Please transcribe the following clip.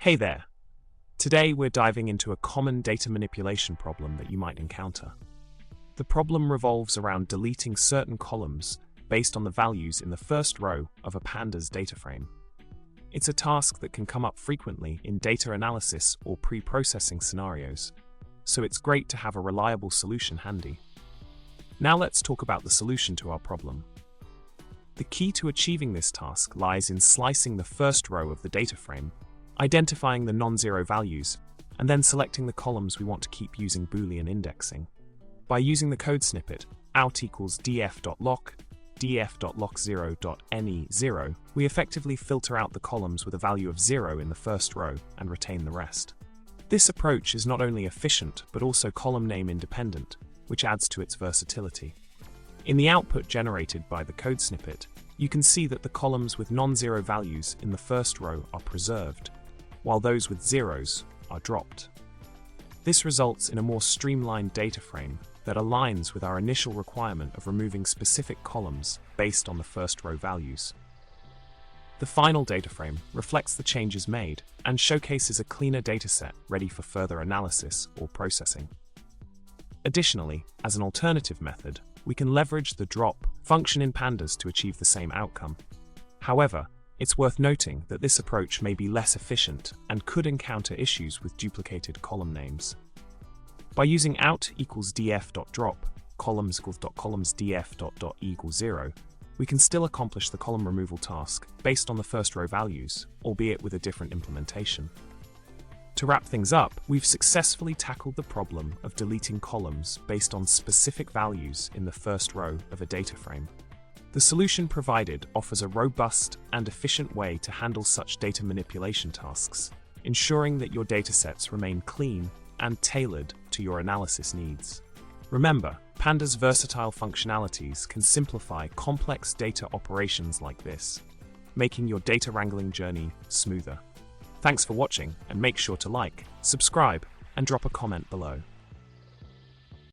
Hey there! Today we're diving into a common data manipulation problem that you might encounter. The problem revolves around deleting certain columns based on the values in the first row of a Pandas Dataframe. It's a task that can come up frequently in data analysis or pre-processing scenarios, so it's great to have a reliable solution handy. Now let's talk about the solution to our problem. The key to achieving this task lies in slicing the first row of the data frame, identifying the non-zero values, and then selecting the columns we want to keep using Boolean indexing. By using the code snippet out equals df.lock, df.lock0.ne0, we effectively filter out the columns with a value of 0 in the first row and retain the rest. This approach is not only efficient but also column name independent, which adds to its versatility. In the output generated by the code snippet, you can see that the columns with non-zero values in the first row are preserved, while those with zeros are dropped. This results in a more streamlined data frame that aligns with our initial requirement of removing specific columns based on the first row values. The final data frame reflects the changes made and showcases a cleaner dataset ready for further analysis or processing. Additionally, as an alternative method, we can leverage the drop function in Pandas to achieve the same outcome. However, it's worth noting that this approach may be less efficient and could encounter issues with duplicated column names. By using out equals df.drop, columns df.e equals 0, we can still accomplish the column removal task based on the first row values, albeit with a different implementation. To wrap things up, we've successfully tackled the problem of deleting columns based on specific values in the first row of a data frame. The solution provided offers a robust and efficient way to handle such data manipulation tasks, ensuring that your datasets remain clean and tailored to your analysis needs. Remember, Pandas' versatile functionalities can simplify complex data operations like this, making your data wrangling journey smoother. Thanks for watching, and make sure to like, subscribe, and drop a comment below.